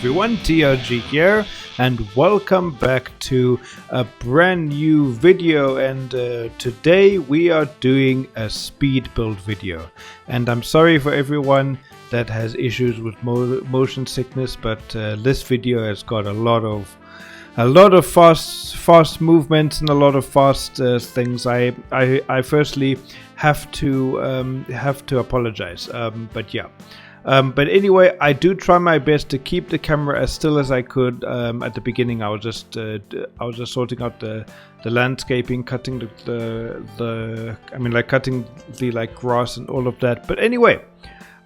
everyone, TRG here, and welcome back to a brand new video. And today we are doing a speed build video, and I'm sorry for everyone that has issues with motion sickness, but this video has got a lot of fast movements and a lot of fast things. I firstly have to apologize, but yeah. But anyway, I do try my best to keep the camera as still as I could. At the beginning, I was just sorting out the landscaping, cutting cutting the grass and all of that. But anyway,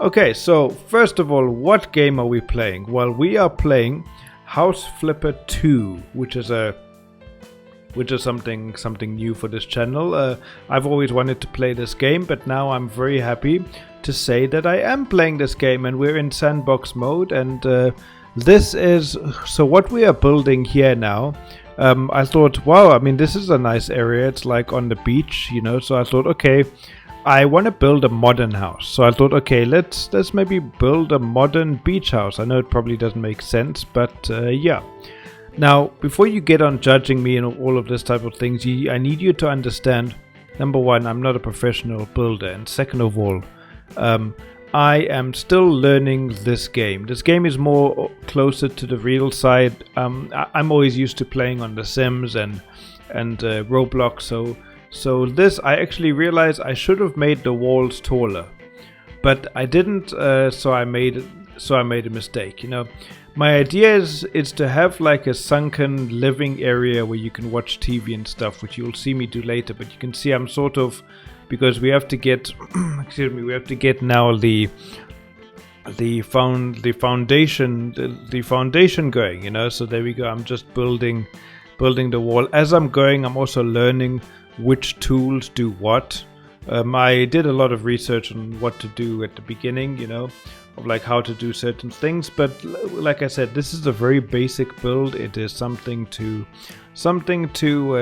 okay. So first of all, what game are we playing? Well, we are playing House Flipper 2, which is something new for this channel. I've always wanted to play this game, but now I'm very happy to say that I am playing this game, and we're in sandbox mode. And this is so what we are building here now. I thought, wow, I mean, this is a nice area. It's like on the beach, you know. So I thought, okay, I want to build a modern house. So I thought, okay, let's maybe build a modern beach house. I know it probably doesn't make sense, but yeah. Now, before you get on judging me and all of this type of things, I need you to understand, number one, I'm not a professional builder, and second of all, I am still learning this game. This game is more closer to the real side. I'm always used to playing on The Sims and Roblox, so this, I actually realized I should have made the walls taller, but I didn't. So I made a mistake. You know, my idea is to have like a sunken living area where you can watch TV and stuff, which you'll see me do later. But you can see I'm sort of, because we have to get we have to get now the foundation going, you know. So there we go. I'm just building the wall. As I'm going, I'm also learning which tools do what. I did a lot of research on what to do at the beginning, you know, of like how to do certain things. But like I said, this is a very basic build. It is something to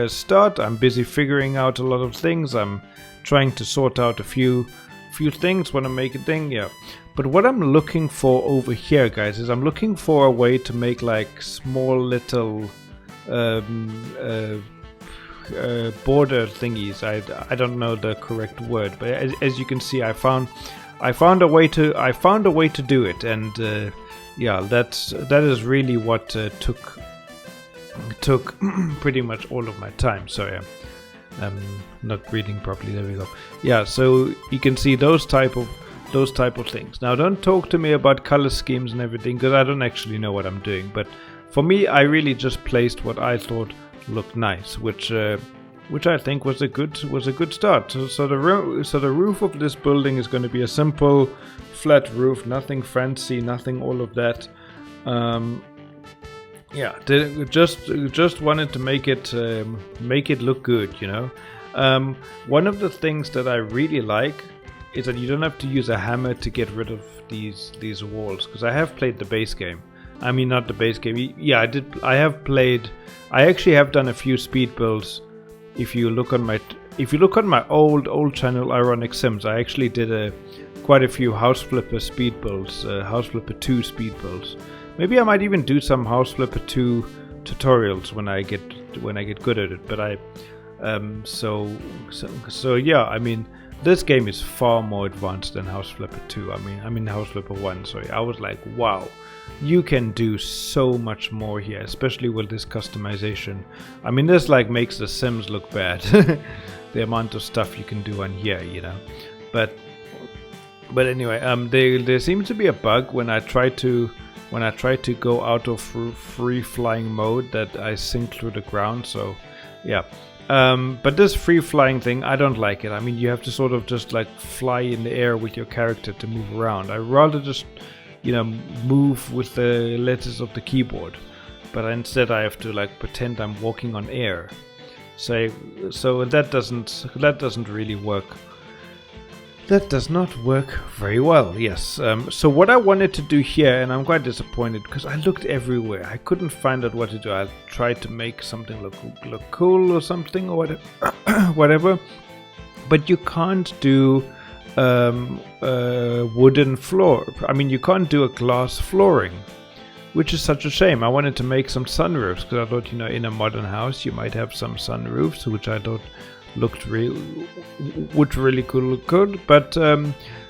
start. I'm busy figuring out a lot of things. I'm trying to sort out a few things when I make a thing, yeah. But what I'm looking for over here, guys, is I'm looking for a way to make like small little border thingies. I don't know the correct word, but as you can see, I found a way to do it, and yeah, that is really what took pretty much all of my time. Sorry, I'm not reading properly. There we go. Yeah, so you can see those type of things. Now, don't talk to me about color schemes and everything, because I don't actually know what I'm doing. But for me, I really just placed what I thought looked nice, which I think was a good start. So the roof of this building is going to be a simple flat roof, nothing fancy, nothing all of that. Yeah, just wanted to make it look good, you know. One of the things that I really like is that you don't have to use a hammer to get rid of these walls, because I have played the base game. I mean, not the base game. Yeah, I did. I actually have done a few speed builds. If you look on my old channel, Ironic Sims, I actually did quite a few House Flipper speed builds, House Flipper 2 speed builds. Maybe I might even do some House Flipper 2 tutorials when I get good at it. But so yeah, I mean, this game is far more advanced than House Flipper 2. I mean House Flipper 1. Sorry, I was like, wow. You can do so much more here, especially with this customization. I mean, this like makes the Sims look bad. The amount of stuff you can do on here, you know. But anyway, there seems to be a bug when I try to go out of free flying mode, that I sink through the ground. So yeah. But this free flying thing, I don't like it. I mean, you have to sort of just like fly in the air with your character to move around. I'd rather just, you know, move with the letters of the keyboard, but instead I have to like pretend I'm walking on air. So that doesn't really work. That does not work very well. Yes. So what I wanted to do here, and I'm quite disappointed because I looked everywhere, I couldn't find out what to do. I tried to make something look cool or something or whatever, but you can't do wooden floor. I mean, you can't do a glass flooring. which is such a shame. I wanted to make some sunroofs because I thought, you know, in a modern house you might have some sunroofs, which I thought would really look good. But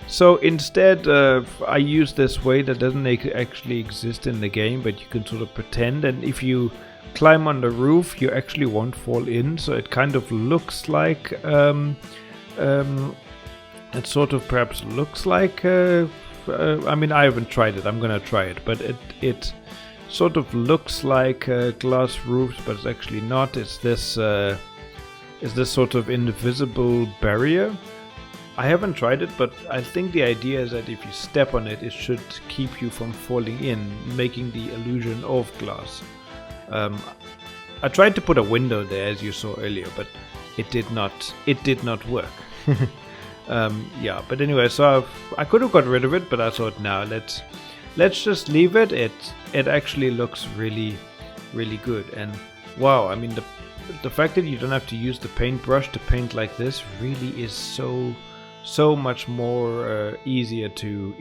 so instead I use this way that doesn't actually exist in the game, but you can sort of pretend, and if you climb on the roof you actually won't fall in, so it kind of looks like it sort of perhaps looks like I mean, I haven't tried it, I'm gonna try it, but it sort of looks like glass roofs, but it's actually not. It's this sort of invisible barrier. I haven't tried it, but I think the idea is that if you step on it, it should keep you from falling in, making the illusion of glass. I tried to put a window there, as you saw earlier, but it did not work. Yeah, but anyway, so I could have got rid of it, but I thought, no, let's just leave it. It actually looks really, really good. And wow, I mean, the fact that you don't have to use the paintbrush to paint like this really is so much more easier to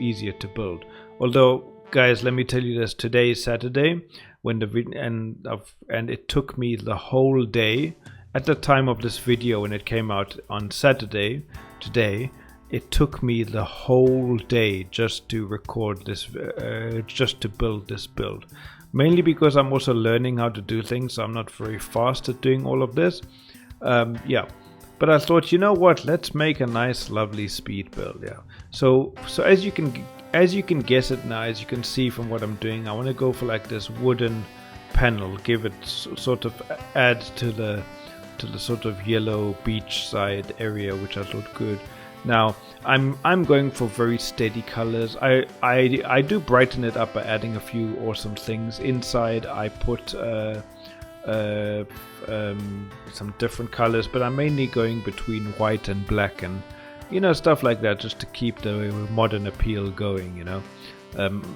build. Although, guys, let me tell you this: today is Saturday, when and it took me the whole day. At the time of this video, when it came out on Saturday, today, it took me the whole day just to record this, just to build this build. Mainly because I'm also learning how to do things, so I'm not very fast at doing all of this. Yeah, but I thought, you know what? Let's make a nice, lovely speed build. Yeah. So as you can guess it now, as you can see from what I'm doing, I want to go for like this wooden panel, give it sort of add to the sort of yellow beachside area, which I thought good. Now I'm going for very steady colors. I do brighten it up by adding a few awesome things inside. I put some different colors, but I'm mainly going between white and black, and you know, stuff like that, just to keep the modern appeal going. You know,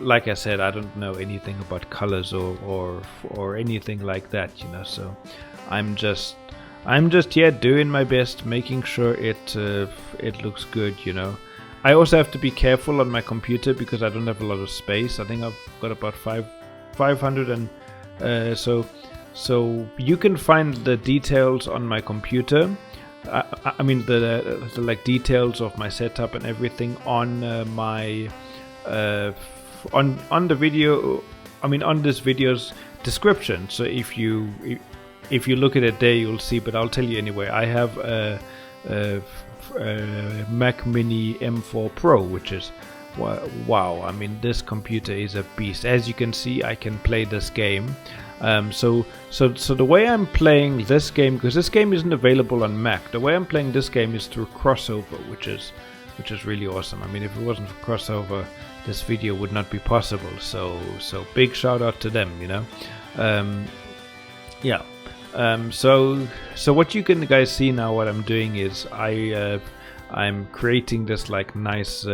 like I said, I don't know anything about colors or anything like that. You know, so I'm just here doing my best, making sure it looks good, you know. I also have to be careful on my computer because I don't have a lot of space. I think I've got about 500 and so you can find the details on my computer. I mean the like details of my setup and everything on my on the video. I mean on this video's description. So if you look at it there, you'll see, but I'll tell you anyway. I have a Mac Mini M4 Pro, which is wow. I mean, this computer is a beast. As you can see, I can play this game. So the way I'm playing this game, because this game isn't available on Mac, the way I'm playing this game is through Crossover, which is really awesome. I mean, if it wasn't for Crossover, this video would not be possible. So big shout out to them, you know. Yeah. So what you can guys see now, what I'm doing is I'm creating this like nice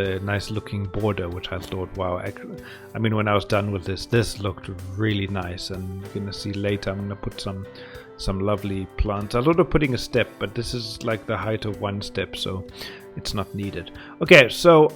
looking border, which I thought, wow, I mean, when I was done with this looked really nice, and you're gonna see later I'm gonna put some lovely plants. I thought of putting a step, but this is like the height of one step, so it's not needed. Okay, so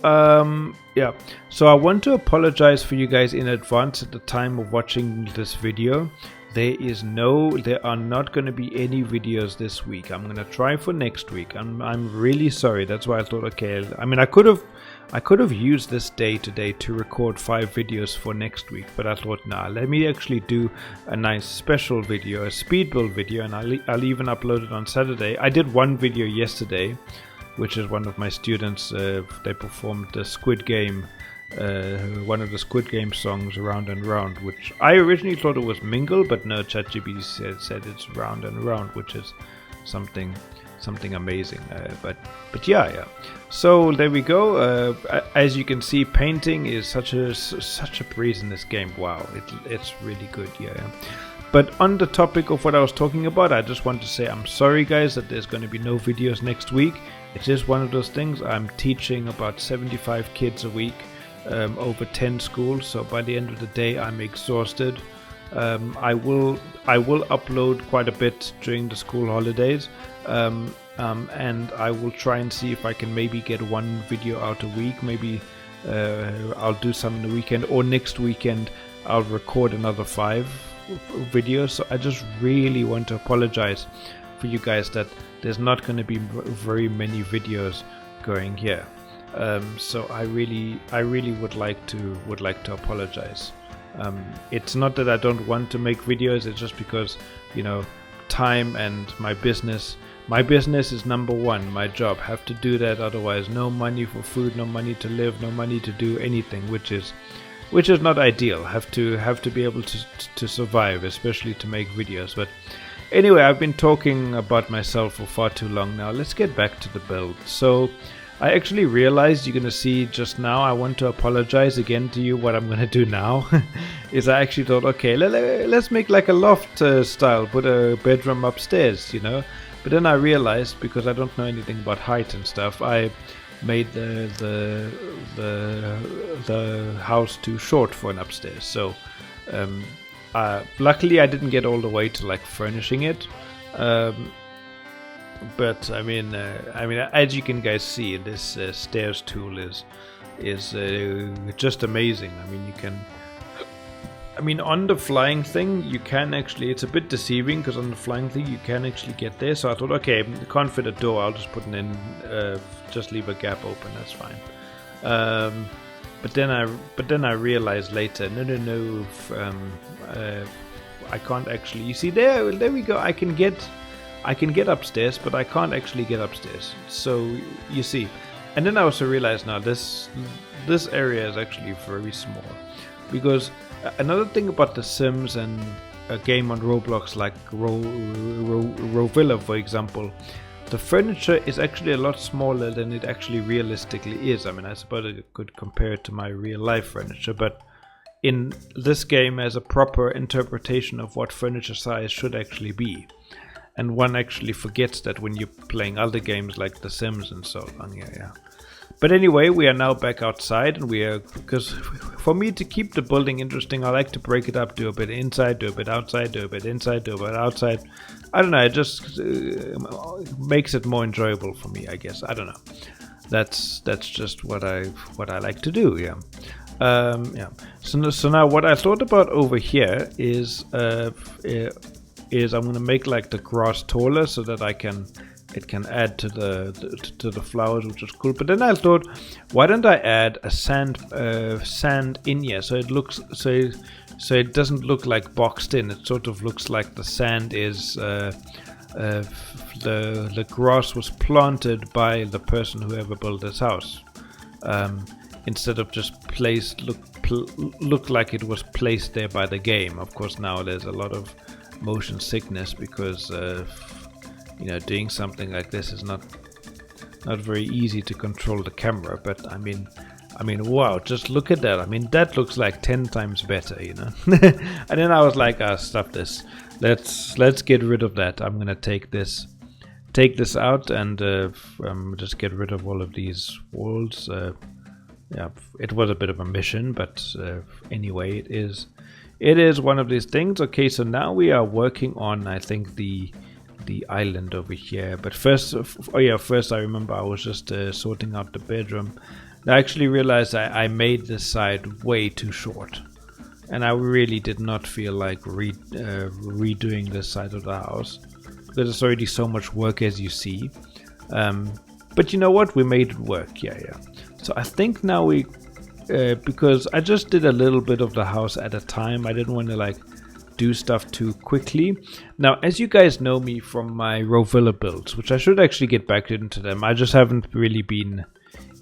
yeah, so I want to apologize for you guys in advance at the time of watching this video. There are not going to be any videos this week. I'm going to try for next week. I'm really sorry. That's why I thought, okay, I mean, I could have used this day today to record 5 videos for next week, but I thought, nah, let me actually do a nice special video, a speed build video, and I'll even upload it on Saturday. I did one video yesterday, which is one of my students. They performed the Squid Game. One of the Squid Game songs, Round and Round, which I originally thought it was Mingle, but no, ChatGPT said it's Round and Round, which is something amazing. But yeah. So there we go. As you can see, painting is such a breeze in this game. Wow, it's really good. Yeah. But on the topic of what I was talking about, I just want to say I'm sorry, guys, that there's going to be no videos next week. It's just one of those things. I'm teaching about 75 kids a week. Over 10 schools, so by the end of the day I'm exhausted. I will upload quite a bit during the school holidays, and I will try and see if I can maybe get one video out a week. Maybe I'll do some in the weekend, or next weekend I'll record another 5 videos. So I just really want to apologize for you guys that there's not going to be very many videos going here. So I really would like to apologize. It's not that I don't want to make videos, it's just because, you know, time and my business is number one. My job, have to do that, otherwise no money for food, no money to live, no money to do anything, which is not ideal. Have to be able to survive, especially to make videos. But anyway, I've been talking about myself for far too long now. Let's get back to the build. So I actually realized, you're going to see just now, I want to apologize again to you. What I'm going to do now is I actually thought, okay, let's make like a loft style, put a bedroom upstairs, you know. But then I realized, because I don't know anything about height and stuff, I made the house too short for an upstairs. So luckily I didn't get all the way to like furnishing it. But I mean, as you can guys see, this stairs tool is just amazing. I mean, you can. I mean, on the flying thing, you can actually. It's a bit deceiving because on the flying thing, you can actually get there. So I thought, okay, I can't fit a door. I'll just put it in. Just leave a gap open. That's fine. But then I realized later, no. I can't actually. You see, there we go. I can get upstairs, but I can't actually get upstairs. So you see, and then I also realized now this area is actually very small, because another thing about The Sims and a game on Roblox like Rovilla, for example, the furniture is actually a lot smaller than it actually realistically is. I mean, I suppose I could compare it to my real life furniture, but in this game, as a proper interpretation of what furniture size should actually be. And one actually forgets that when you're playing other games like The Sims and so on. Yeah. But anyway, we are now back outside, and because for me to keep the building interesting, I like to break it up, do a bit inside, do a bit outside, do a bit inside, do a bit outside. I don't know, it just makes it more enjoyable for me, I guess. I don't know. That's just what I like to do. Yeah. So now what I thought about over here is I'm gonna make like the grass taller so that it can add to the flowers, which is cool. But then I thought, why don't I add a sand in here so it looks so it doesn't look like boxed in. It sort of looks like the sand is the grass was planted by the person who ever built this house, instead of just look like it was placed there by the game. Of course, now there's a lot of motion sickness because doing something like this is not very easy to control the camera. But I mean wow, just look at that. I mean, that looks like 10 times better, you know. And then I was like, stop this, let's get rid of that. I'm gonna take this out and just get rid of all of these walls. Yeah, it was a bit of a mission, but anyway, it is one of these things. Okay, so now we are working on, I think, the island over here. But first I remember I was just sorting out the bedroom. I actually realized I made this side way too short, and I really did not feel like redoing this side of the house because it's already so much work, as you see. But you know what? We made it work. Yeah. So I think now we, because I just did a little bit of the house at a time. I didn't want to like do stuff too quickly. Now, as you guys know me from my Rovilla builds, which I should actually get back into them. I just haven't really been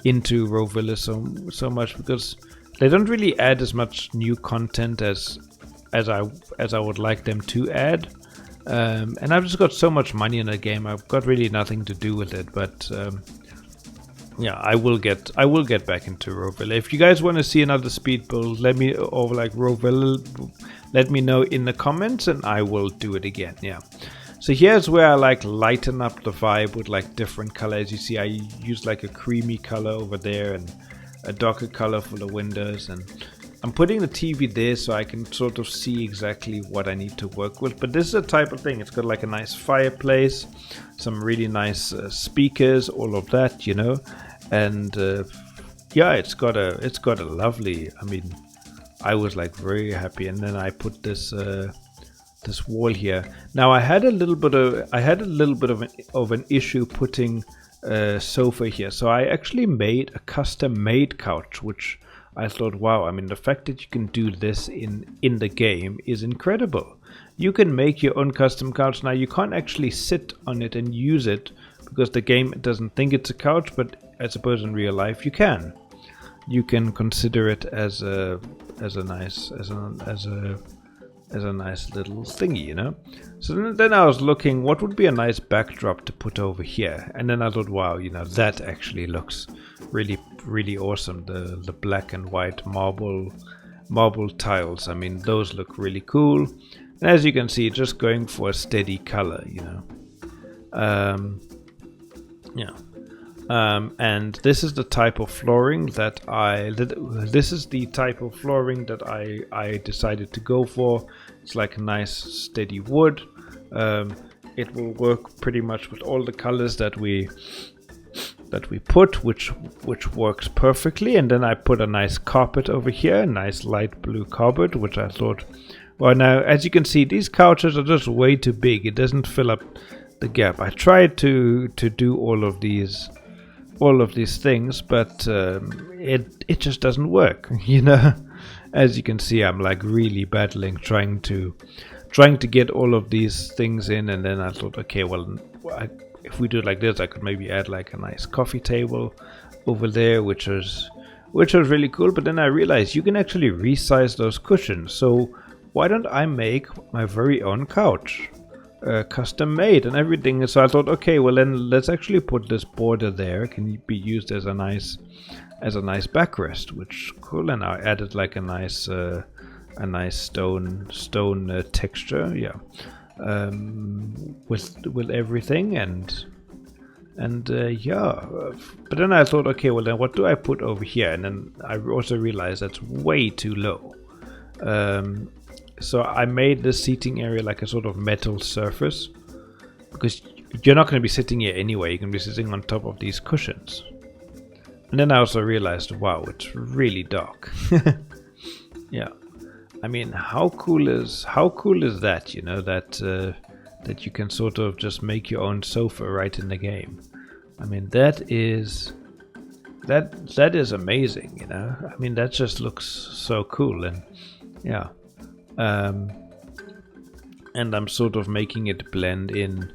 into Rovilla so much because they don't really add as much new content as I would like them to add. And I've just got so much money in the game. I've got really nothing to do with it, but yeah, I will get back into Rovilla. If you guys want to see another speed build, let me know in the comments, and I will do it again. Yeah. So here's where I like lighten up the vibe with like different colors. You see, I use like a creamy color over there and a darker color for the windows, and I'm putting the TV there so I can sort of see exactly what I need to work with. But this is a type of thing. It's got like a nice fireplace, some really nice speakers, all of that, you know. And yeah, it's got a lovely. I mean, I was like very happy. And then I put this this wall here. Now I had a little bit of an issue putting a sofa here, so I actually made a custom-made couch, which I thought, wow, I mean, the fact that you can do this in the game is incredible. You can make your own custom couch. Now you can't actually sit on it and use it because the game doesn't think it's a couch, but I suppose in real life you can. You can consider it as a nice little thingy, you know. So then I was looking, what would be a nice backdrop to put over here, and then I thought, wow, you know, that actually looks really awesome. The black and white marble tiles, I mean, those look really cool. And as you can see, just going for a steady color, you know. And this is the type of flooring that I decided to go for. It's like a nice steady wood. It will work pretty much with all the colors that we put, which works perfectly. And then I put a nice carpet over here, a nice light blue carpet, which I thought, well, now as you can see, these couches are just way too big. It doesn't fill up the gap. I tried to do all of these things, but it just doesn't work, you know. As you can see, I'm like really battling trying to get all of these things in. And then I thought, okay, well, if we do it like this, I could maybe add like a nice coffee table over there, which was really cool. But then I realized you can actually resize those cushions, so why don't I make my very own couch, custom made and everything? So I thought, okay, well then let's actually put this border there. Can be used as a nice backrest, which cool. And I added like a nice stone texture, yeah, with everything and yeah. But then I thought, okay, well then what do I put over here? And then I also realized that's way too low. So I made the seating area like a sort of metal surface, because you're not going to be sitting here anyway. You're going to be sitting on top of these cushions. And then I also realized, wow, it's really dark. Yeah, I mean, how cool is that? You know, that you can sort of just make your own sofa right in the game. I mean, that is amazing. You know, I mean, that just looks so cool. And yeah. And I'm sort of making it blend in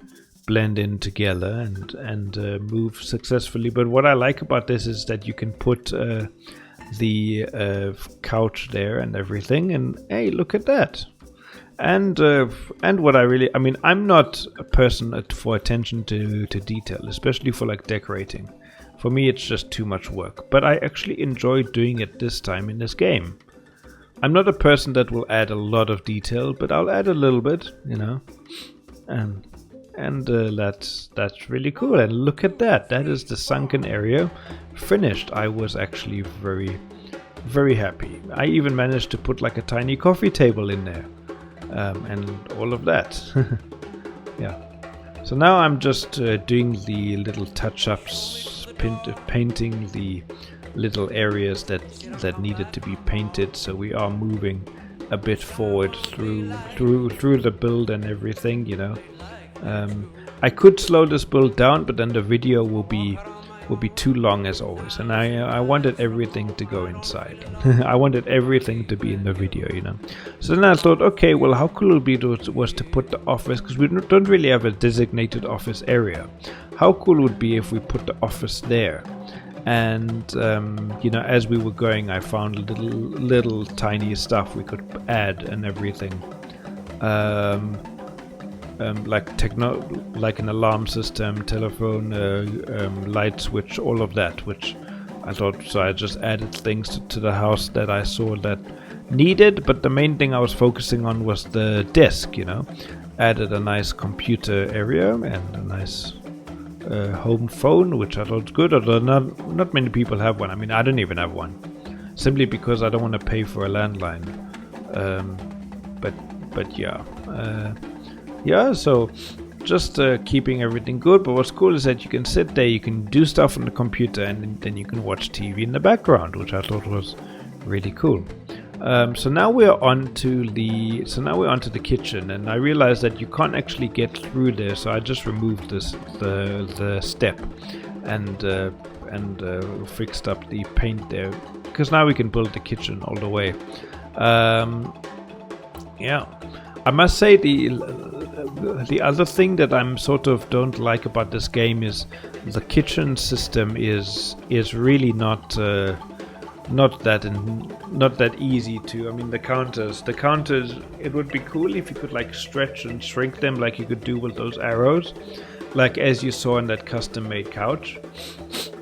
together and move successfully. But what I like about this is that you can put the couch there and everything, and hey, look at that. And what I mean, I'm not a person for attention to detail, especially for like decorating. For me, it's just too much work. But I actually enjoyed doing it this time in this game. I'm not a person that will add a lot of detail, but I'll add a little bit, you know, and that's really cool. And look at that. That is the sunken area finished. I was actually very happy. I even managed to put like a tiny coffee table in there, and all of that. Yeah. So now I'm just doing the little touch-ups, painting the little areas that needed to be painted. So we are moving a bit forward through the build and everything, you know. I could slow this build down, but then the video will be too long as always, and I wanted everything to go inside. I wanted everything to be in the video, you know. So then I thought, okay, well, how cool it would be was to put the office, because we don't really have a designated office area. How cool would it be if we put the office there? And you know, as we were going, I found little tiny stuff we could add and everything, like an alarm system, telephone, light switch, all of that. Which I thought, so I just added things to the house that I saw that needed. But the main thing I was focusing on was the desk. You know, added a nice computer area and a nice home phone, which I thought was good, although not many people have one. I mean, I don't even have one, simply because I don't want to pay for a landline. But yeah, so just keeping everything good. But what's cool is that you can sit there, you can do stuff on the computer, and then you can watch TV in the background, which I thought was really cool. So now we're onto the kitchen, and I realized that you can't actually get through there. So I just removed the step, and fixed up the paint there, because now we can build the kitchen all the way. Yeah, I must say the other thing that I'm sort of don't like about this game is the kitchen system is really not that easy to. I mean, the counters. It would be cool if you could like stretch and shrink them like you could do with those arrows, like as you saw in that custom-made couch.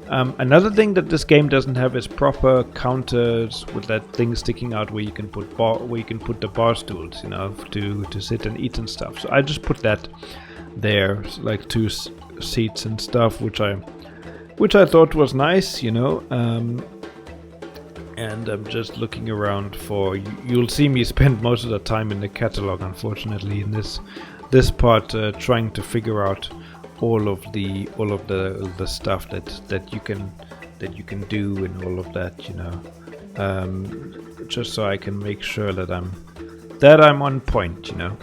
Another thing that this game doesn't have is proper counters with that thing sticking out where you can put the bar stools, you know, to sit and eat and stuff. So I just put that there, like 2 seats and stuff, which I thought was nice, you know. And I'm just looking around for. You'll see me spend most of the time in the catalog, unfortunately, in this part, trying to figure out all of the stuff that you can do and all of that, you know, just so I can make sure that I'm on point, you know.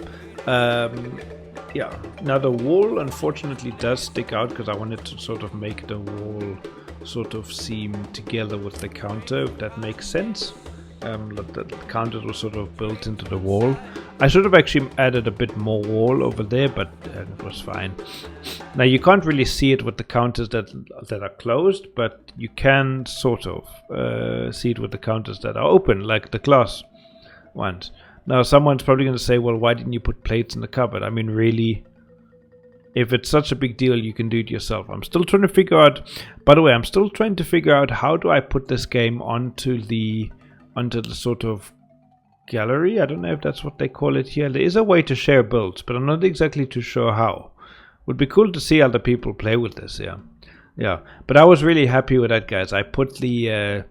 Yeah. Now the wall unfortunately does stick out because I wanted to sort of make the wall sort of seam together with the counter, if that makes sense. The counter was sort of built into the wall. I should have actually added a bit more wall over there, but it was fine. Now you can't really see it with the counters that are closed, but you can sort of see it with the counters that are open, like the glass ones. Now someone's probably going to say, well, why didn't you put plates in the cupboard? I mean, really, if it's such a big deal, you can do it yourself. I'm still trying to figure out, by the way, how do I put this game onto the sort of gallery. I don't know if that's what they call it here. There is a way to share builds, but I'm not exactly too sure how. Would be cool to see other people play with this. Yeah. But I was really happy with that, guys. I put the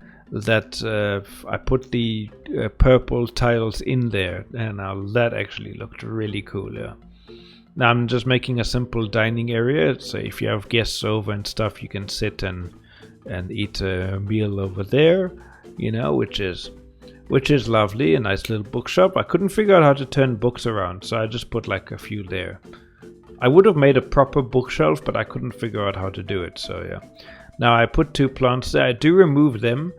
purple tiles in there, and now that actually looked really cool. Yeah. Now I'm just making a simple dining area, so if you have guests over and stuff, you can sit and eat a meal over there, you know, which is lovely. A nice little bookshop. I couldn't figure out how to turn books around, so I just put like a few there. I would have made a proper bookshelf, but I couldn't figure out how to do it, so yeah. Now I put 2 plants there. I do remove them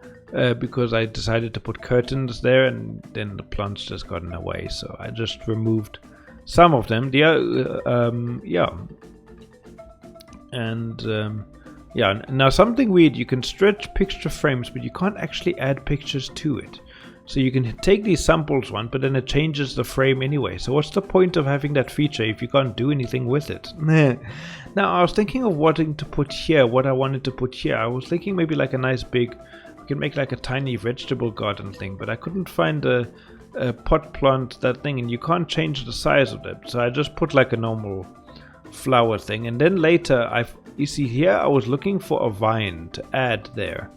because I decided to put curtains there, and then the plants just got in the way, so I just removed some of them. Now something weird, you can stretch picture frames, but you can't actually add pictures to it. So you can take these samples one, but then it changes the frame anyway. So what's the point of having that feature if you can't do anything with it? Now I was thinking of what I wanted to put here. I was thinking maybe like a nice big, we can make like a tiny vegetable garden thing, but I couldn't find a pot plant, that thing, and you can't change the size of it. So I just put like a normal flower thing, and then later you see here I was looking for a vine to add there,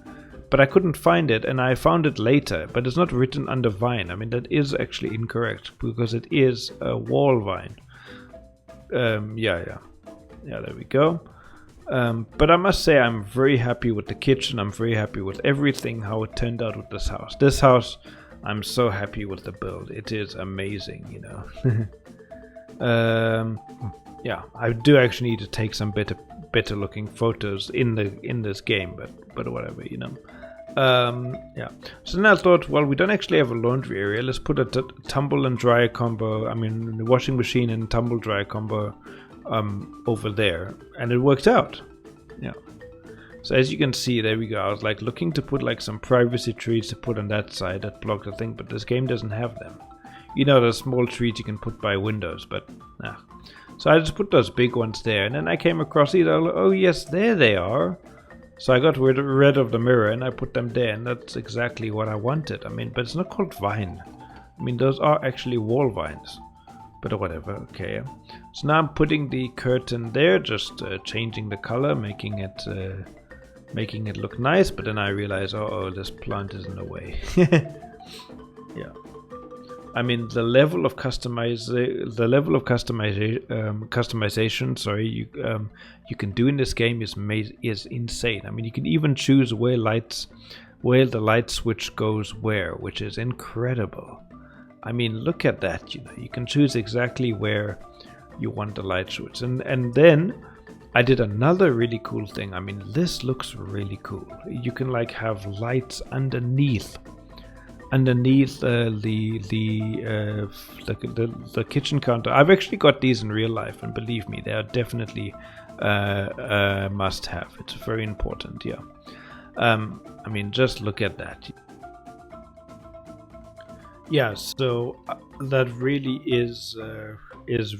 but I couldn't find it, and I found it later, but it's not written under vine. I mean, that is actually incorrect because it is a wall vine. Yeah, there we go. But I must say I'm very happy with the kitchen. I'm very happy with everything, how it turned out with this house. This house, I'm so happy with the build. It is amazing, you know. Yeah, I do actually need to take some better looking photos in this game, but whatever, you know. Yeah. So then I thought, well, we don't actually have a laundry area. Let's put a tumble and dryer combo. I mean, the washing machine and tumble dryer combo over there, and it worked out. Yeah. So as you can see, there we go. I was like looking to put like some privacy trees to put on that side that block the thing, but this game doesn't have them. You know, the small trees you can put by windows, but nah. So I just put those big ones there, and then I came across these. Oh yes, there they are. So I got rid of the mirror and I put them there, and that's exactly what I wanted. I mean, but it's not called vine. I mean, those are actually wall vines. But whatever, okay. So now I'm putting the curtain there, just changing the color, making it look nice. But then I realize, oh, this plant is in the way. Yeah. I mean, the level of customization, sorry, you can do in this game is insane. I mean, you can even choose where lights where the light switch goes where, which is incredible. I mean, look at that. You know, you can choose exactly where you want the light switch. And then I did another really cool thing. I mean, this looks really cool. You can like have lights underneath the kitchen counter. I've actually got these in real life, and believe me, they are definitely must have. It's very important. Yeah. I mean, just look at that. Yeah, so that really is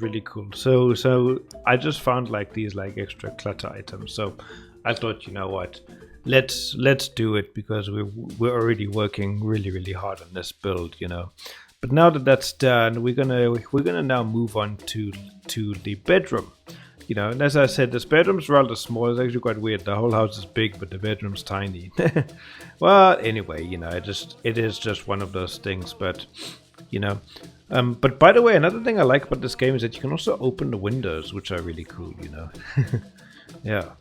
really cool. So I just found like these like extra clutter items. So I thought, you know what, let's do it, because we're already working really hard on this build, you know. But now that that's done, we're gonna now move on to the bedroom. You know, and as I said, this bedroom's rather small. It's actually quite weird. The whole house is big, but the bedroom's tiny. Well, anyway, you know, it is just one of those things. But you know, but by the way, another thing I like about this game is that you can also open the windows, which are really cool. You know, yeah.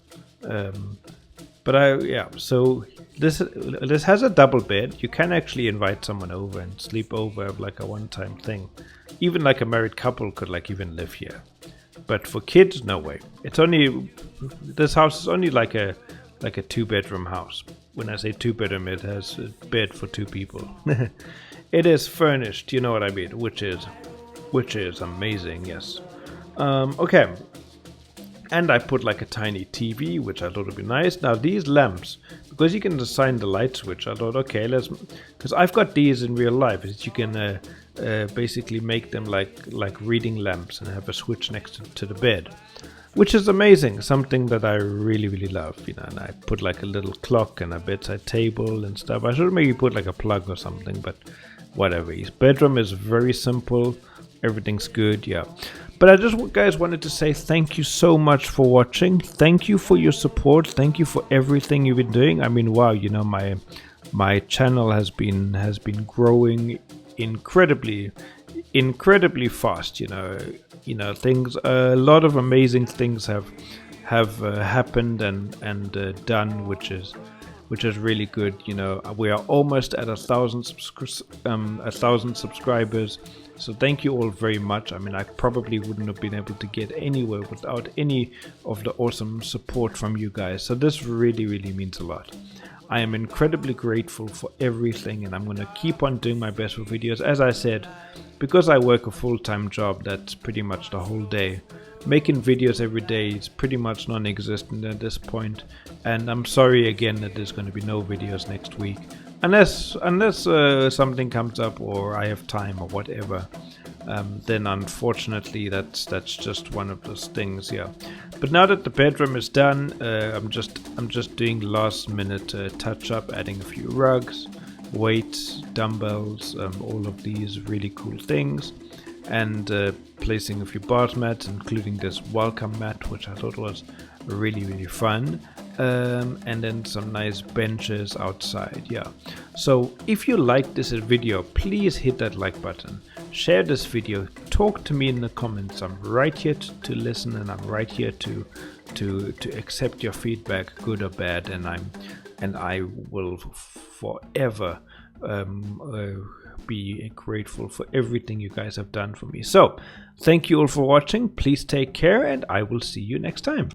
So this has a double bed. You can actually invite someone over and sleep over, like a one-time thing. Even like a married couple could like even live here. But for kids, no way. This house is only like a 2-bedroom house. When I say 2-bedroom, it has a bed for 2 people. It is furnished, you know what I mean, which is amazing. Yes. Okay. And I put like a tiny TV, which I thought would be nice. Now these lamps, because you can assign the light switch, I thought, okay, because I've got these in real life, is you can basically make them like reading lamps and have a switch next to the bed, which is amazing. Something that I really love, you know. And I put like a little clock and a bedside table and stuff. I should maybe put like a plug or something, but whatever. His bedroom is very simple. Everything's good, yeah. But I just, guys, wanted to say thank you so much for watching. Thank you for your support. Thank you for everything you've been doing. I mean, wow, you know, my channel has been growing incredibly fast. You know, things. A lot of amazing things have happened and done, which is really good. You know, we are almost at 1,000 subscribers. So thank you all very much. I mean, I probably wouldn't have been able to get anywhere without any of the awesome support from you guys. So this really means a lot. I am incredibly grateful for everything, and I'm going to keep on doing my best with videos. As I said, because I work a full-time job, that's pretty much the whole day. Making videos every day is pretty much non-existent at this point. And I'm sorry again that there's going to be no videos next week. Unless something comes up or I have time or whatever, then unfortunately that's just one of those things. Yeah. But now that the bedroom is done, I'm just doing last minute touch up, adding a few rugs, weights, dumbbells, all of these really cool things, and placing a few bar mats, including this welcome mat, which I thought was really fun. And then some nice benches outside. Yeah, so if you like this video, please hit that like button, share this video, talk to me in the comments. I'm right here to listen, and I'm right here to accept your feedback, good or bad, and I will forever be grateful for everything you guys have done for me. So thank you all for watching. Please take care, and I will see you next time.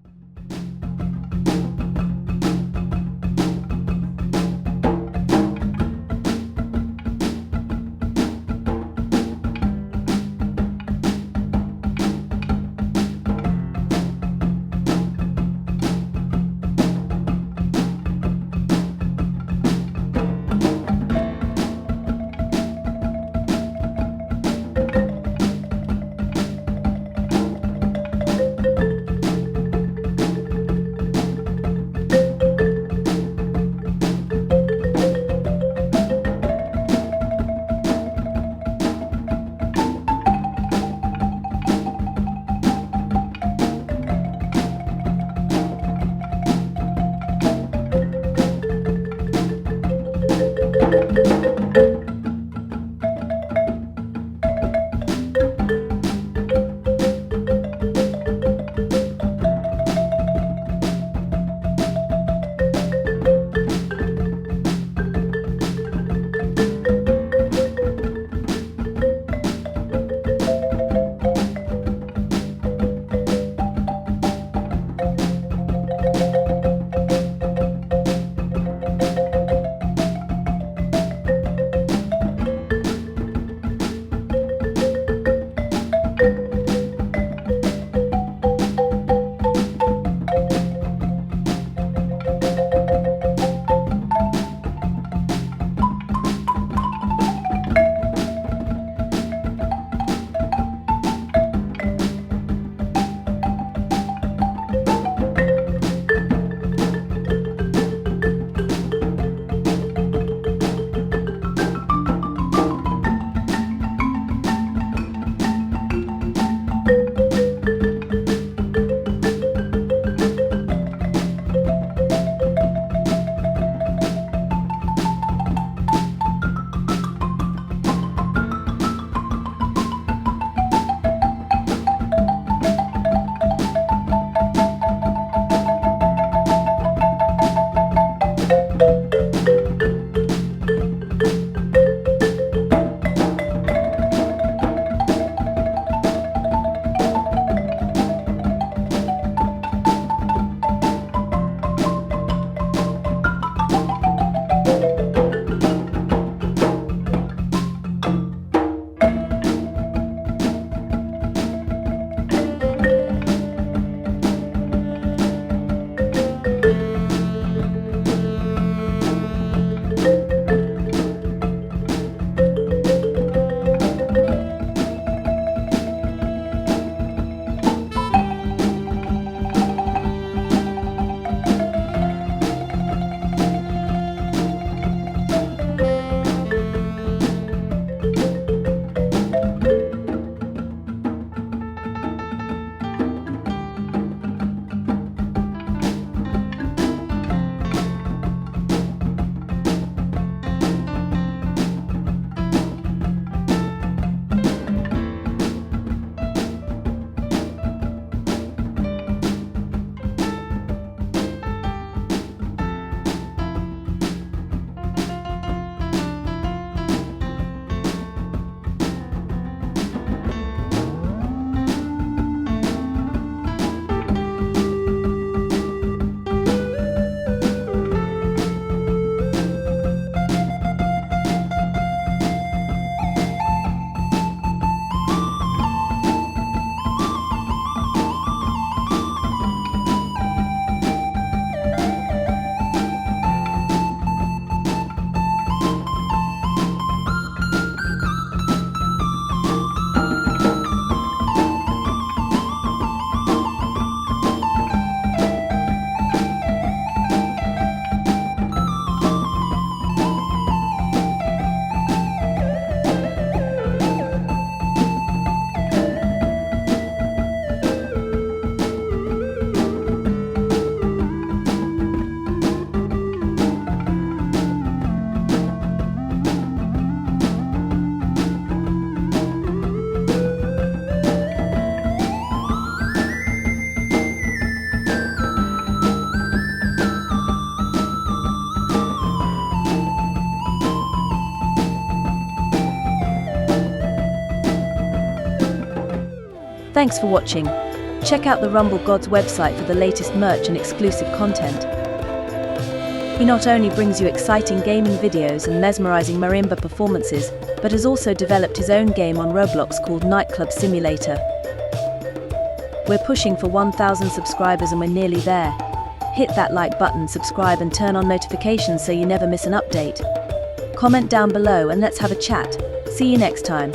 Thanks for watching. Check out the Rumble Gods website for the latest merch and exclusive content. He not only brings you exciting gaming videos and mesmerizing marimba performances, but has also developed his own game on Roblox called Nightclub Simulator. We're pushing for 1,000 subscribers and we're nearly there. Hit that like button, subscribe and turn on notifications so you never miss an update. Comment down below and let's have a chat. See you next time.